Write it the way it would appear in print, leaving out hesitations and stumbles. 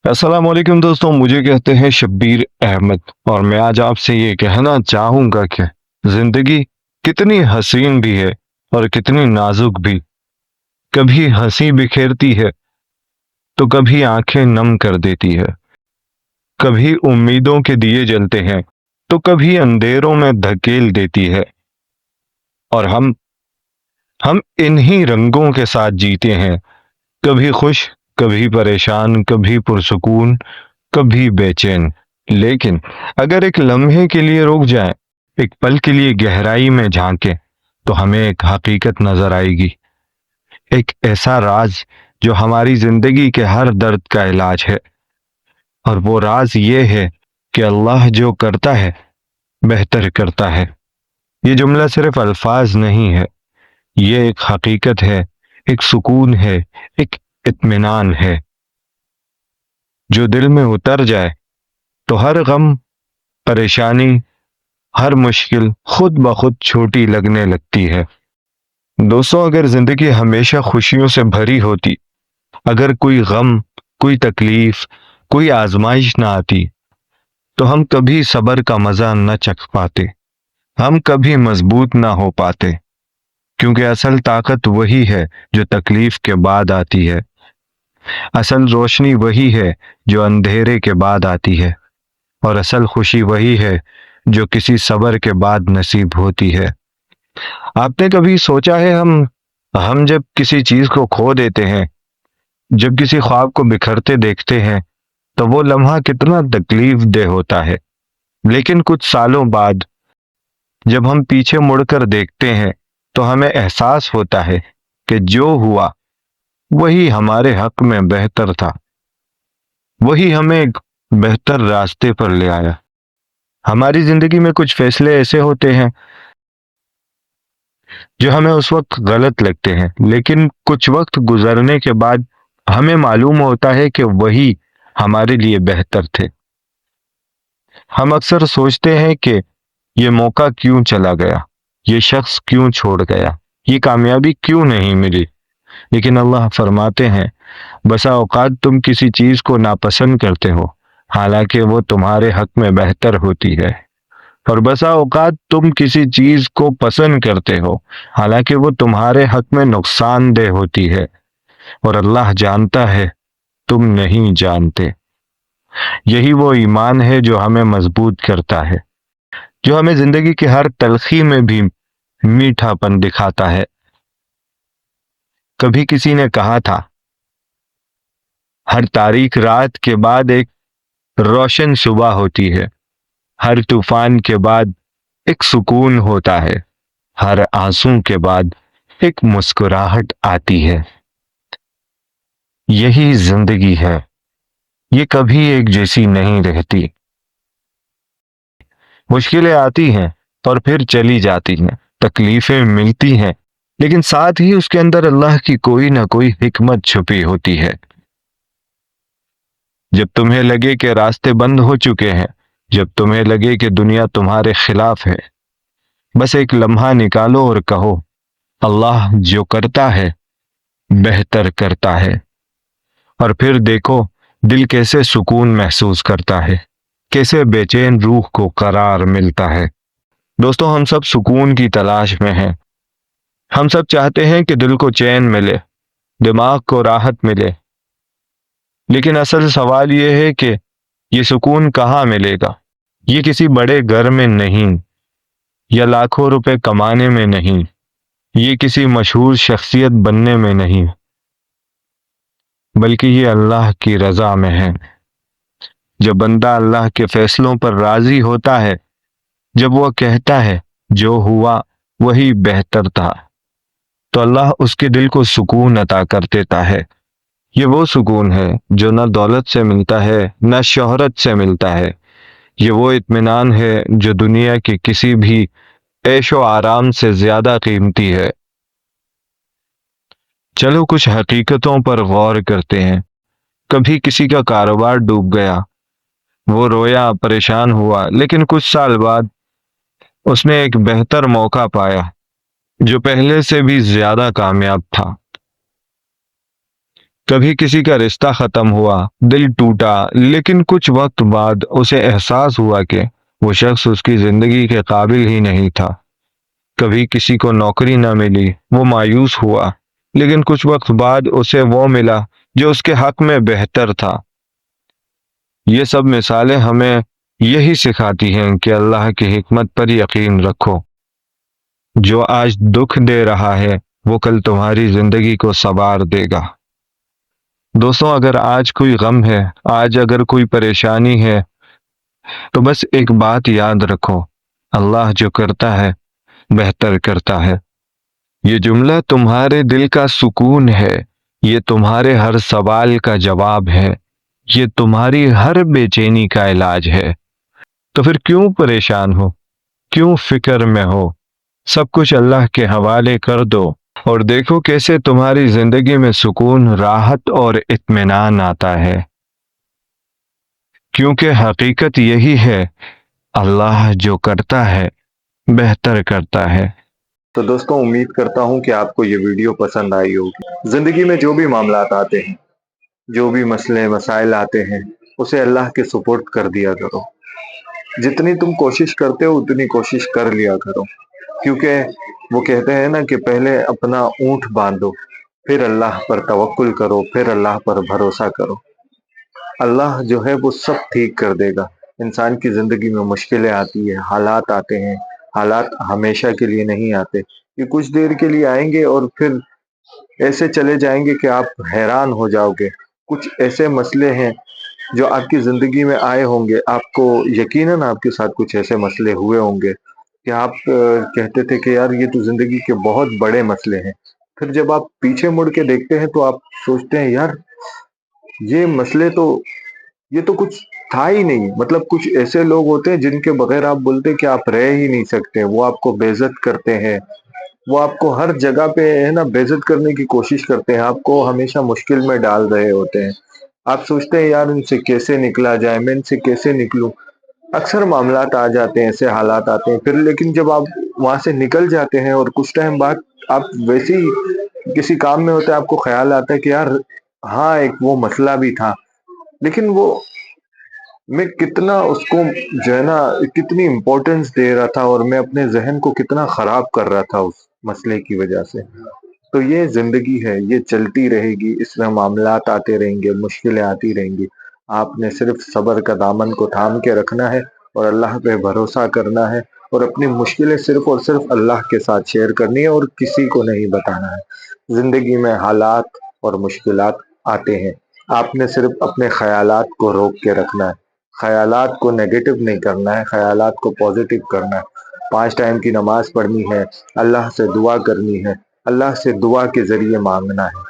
السلام علیکم دوستوں، مجھے کہتے ہیں شبیر احمد، اور میں آج آپ سے یہ کہنا چاہوں گا کہ زندگی کتنی حسین بھی ہے اور کتنی نازک بھی۔ کبھی ہنسی بکھیرتی ہے تو کبھی آنکھیں نم کر دیتی ہے، کبھی امیدوں کے دیے جلتے ہیں تو کبھی اندھیروں میں دھکیل دیتی ہے، اور ہم انہی رنگوں کے ساتھ جیتے ہیں، کبھی خوش، کبھی پریشان، کبھی پرسکون، کبھی بے چین۔ لیکن اگر ایک لمحے کے لیے رک جائیں، ایک پل کے لیے گہرائی میں جھانکیں، تو ہمیں ایک حقیقت نظر آئے گی، ایک ایسا راز جو ہماری زندگی کے ہر درد کا علاج ہے۔ اور وہ راز یہ ہے کہ اللہ جو کرتا ہے بہتر کرتا ہے۔ یہ جملہ صرف الفاظ نہیں ہے، یہ ایک حقیقت ہے، ایک سکون ہے، ایک اطمینان ہے جو دل میں اتر جائے تو ہر غم، پریشانی، ہر مشکل خود بخود چھوٹی لگنے لگتی ہے۔ دوستوں، اگر زندگی ہمیشہ خوشیوں سے بھری ہوتی، اگر کوئی غم، کوئی تکلیف، کوئی آزمائش نہ آتی، تو ہم کبھی صبر کا مزہ نہ چکھ پاتے، ہم کبھی مضبوط نہ ہو پاتے، کیونکہ اصل طاقت وہی ہے جو تکلیف کے بعد آتی ہے، اصل روشنی وہی ہے جو اندھیرے کے بعد آتی ہے، اور اصل خوشی وہی ہے جو کسی صبر کے بعد نصیب ہوتی ہے۔ آپ نے کبھی سوچا ہے ہم جب کسی چیز کو کھو دیتے ہیں، جب کسی خواب کو بکھرتے دیکھتے ہیں، تو وہ لمحہ کتنا تکلیف دہ ہوتا ہے، لیکن کچھ سالوں بعد جب ہم پیچھے مڑ کر دیکھتے ہیں تو ہمیں احساس ہوتا ہے کہ جو ہوا وہی ہمارے حق میں بہتر تھا، وہی ہمیں ایک بہتر راستے پر لے آیا۔ ہماری زندگی میں کچھ فیصلے ایسے ہوتے ہیں جو ہمیں اس وقت غلط لگتے ہیں، لیکن کچھ وقت گزرنے کے بعد ہمیں معلوم ہوتا ہے کہ وہی ہمارے لیے بہتر تھے۔ ہم اکثر سوچتے ہیں کہ یہ موقع کیوں چلا گیا، یہ شخص کیوں چھوڑ گیا، یہ کامیابی کیوں نہیں ملی، لیکن اللہ فرماتے ہیں بسا اوقات تم کسی چیز کو ناپسند کرتے ہو حالانکہ وہ تمہارے حق میں بہتر ہوتی ہے، اور بسا اوقات تم کسی چیز کو پسند کرتے ہو حالانکہ وہ تمہارے حق میں نقصان دہ ہوتی ہے، اور اللہ جانتا ہے تم نہیں جانتے۔ یہی وہ ایمان ہے جو ہمیں مضبوط کرتا ہے، جو ہمیں زندگی کی ہر تلخی میں بھی میٹھا پن دکھاتا ہے۔ کبھی کسی نے کہا تھا ہر تاریک رات کے بعد ایک روشن صبح ہوتی ہے، ہر طوفان کے بعد ایک سکون ہوتا ہے، ہر آنسو کے بعد ایک مسکراہٹ آتی ہے۔ یہی زندگی ہے، یہ کبھی ایک جیسی نہیں رہتی۔ مشکلیں آتی ہیں اور پھر چلی جاتی ہیں، تکلیفیں ملتی ہیں، لیکن ساتھ ہی اس کے اندر اللہ کی کوئی نہ کوئی حکمت چھپی ہوتی ہے۔ جب تمہیں لگے کہ راستے بند ہو چکے ہیں، جب تمہیں لگے کہ دنیا تمہارے خلاف ہے، بس ایک لمحہ نکالو اور کہو اللہ جو کرتا ہے بہتر کرتا ہے، اور پھر دیکھو دل کیسے سکون محسوس کرتا ہے، کیسے بے چین روح کو قرار ملتا ہے۔ دوستوں، ہم سب سکون کی تلاش میں ہیں، ہم سب چاہتے ہیں کہ دل کو چین ملے، دماغ کو راحت ملے، لیکن اصل سوال یہ ہے کہ یہ سکون کہاں ملے گا؟ یہ کسی بڑے گھر میں نہیں، یا لاکھوں روپے کمانے میں نہیں، یہ کسی مشہور شخصیت بننے میں نہیں، بلکہ یہ اللہ کی رضا میں ہے۔ جب بندہ اللہ کے فیصلوں پر راضی ہوتا ہے، جب وہ کہتا ہے جو ہوا وہی بہتر تھا، تو اللہ اس کے دل کو سکون عطا کر دیتا ہے۔ یہ وہ سکون ہے جو نہ دولت سے ملتا ہے نہ شہرت سے ملتا ہے، یہ وہ اطمینان ہے جو دنیا کے کسی بھی عیش و آرام سے زیادہ قیمتی ہے۔ چلو کچھ حقیقتوں پر غور کرتے ہیں۔ کبھی کسی کا کاروبار ڈوب گیا، وہ رویا، پریشان ہوا، لیکن کچھ سال بعد اس نے ایک بہتر موقع پایا جو پہلے سے بھی زیادہ کامیاب تھا۔ کبھی کسی کا رشتہ ختم ہوا، دل ٹوٹا، لیکن کچھ وقت بعد اسے احساس ہوا کہ وہ شخص اس کی زندگی کے قابل ہی نہیں تھا۔ کبھی کسی کو نوکری نہ ملی، وہ مایوس ہوا، لیکن کچھ وقت بعد اسے وہ ملا جو اس کے حق میں بہتر تھا۔ یہ سب مثالیں ہمیں یہی سکھاتی ہیں کہ اللہ کی حکمت پر یقین رکھو۔ جو آج دکھ دے رہا ہے وہ کل تمہاری زندگی کو سنوار دے گا۔ دوستوں، اگر آج کوئی غم ہے، آج اگر کوئی پریشانی ہے، تو بس ایک بات یاد رکھو، اللہ جو کرتا ہے بہتر کرتا ہے۔ یہ جملہ تمہارے دل کا سکون ہے، یہ تمہارے ہر سوال کا جواب ہے، یہ تمہاری ہر بے چینی کا علاج ہے۔ تو پھر کیوں پریشان ہو، کیوں فکر میں ہو؟ سب کچھ اللہ کے حوالے کر دو اور دیکھو کیسے تمہاری زندگی میں سکون، راحت اور اطمینان آتا ہے۔ کیونکہ حقیقت یہی ہے، اللہ جو کرتا ہے بہتر کرتا ہے۔ تو دوستوں، امید کرتا ہوں کہ آپ کو یہ ویڈیو پسند آئی ہوگی۔ زندگی میں جو بھی معاملات آتے ہیں، جو بھی مسئلے مسائل آتے ہیں، اسے اللہ کے سپورٹ کر دیا کرو۔ جتنی تم کوشش کرتے ہو اتنی کوشش کر لیا کرو، کیونکہ وہ کہتے ہیں نا کہ پہلے اپنا اونٹ باندھو، پھر اللہ پر توکل کرو، پھر اللہ پر بھروسہ کرو۔ اللہ جو ہے وہ سب ٹھیک کر دے گا۔ انسان کی زندگی میں مشکلیں آتی ہیں، حالات آتے ہیں، حالات ہمیشہ کے لیے نہیں آتے، یہ کچھ دیر کے لیے آئیں گے اور پھر ایسے چلے جائیں گے کہ آپ حیران ہو جاؤ گے۔ کچھ ایسے مسئلے ہیں جو آپ کی زندگی میں آئے ہوں گے، آپ کو یقیناً آپ کے ساتھ کچھ ایسے مسئلے ہوئے ہوں گے کہ آپ کہتے تھے کہ یار یہ تو زندگی کے بہت بڑے مسئلے ہیں۔ پھر جب آپ پیچھے مڑ کے دیکھتے ہیں تو آپ سوچتے ہیں یار یہ مسئلے تو، یہ تو کچھ تھا ہی نہیں۔ مطلب کچھ ایسے لوگ ہوتے ہیں جن کے بغیر آپ بولتے کہ آپ رہ ہی نہیں سکتے، وہ آپ کو بے عزت کرتے ہیں، وہ آپ کو ہر جگہ پہ ہے نا بے عزت کرنے کی کوشش کرتے ہیں، آپ کو ہمیشہ مشکل میں ڈال رہے ہوتے ہیں۔ آپ سوچتے ہیں یار ان سے کیسے نکلا جائے، میں ان سے کیسے نکلوں۔ اکثر معاملات آ جاتے ہیں، ایسے حالات آتے ہیں پھر، لیکن جب آپ وہاں سے نکل جاتے ہیں اور کچھ ٹائم بعد آپ ویسے ہی کسی کام میں ہوتے ہیں، آپ کو خیال آتا ہے کہ یار ہاں ایک وہ مسئلہ بھی تھا، لیکن وہ میں کتنا اس کو جو ہے نا کتنی امپورٹنس دے رہا تھا اور میں اپنے ذہن کو کتنا خراب کر رہا تھا اس مسئلے کی وجہ سے۔ تو یہ زندگی ہے، یہ چلتی رہے گی، اس میں معاملات آتے رہیں گے، مشکلیں آتی رہیں گی۔ آپ نے صرف صبر کا دامن کو تھام کے رکھنا ہے اور اللہ پہ بھروسہ کرنا ہے، اور اپنی مشکلیں صرف اور صرف اللہ کے ساتھ شیئر کرنی ہے اور کسی کو نہیں بتانا ہے۔ زندگی میں حالات اور مشکلات آتے ہیں، آپ نے صرف اپنے خیالات کو روک کے رکھنا ہے، خیالات کو نیگیٹو نہیں کرنا ہے، خیالات کو پازیٹو کرنا ہے۔ 5 ٹائم کی نماز پڑھنی ہے، اللہ سے دعا کرنی ہے، اللہ سے دعا کے ذریعے مانگنا ہے۔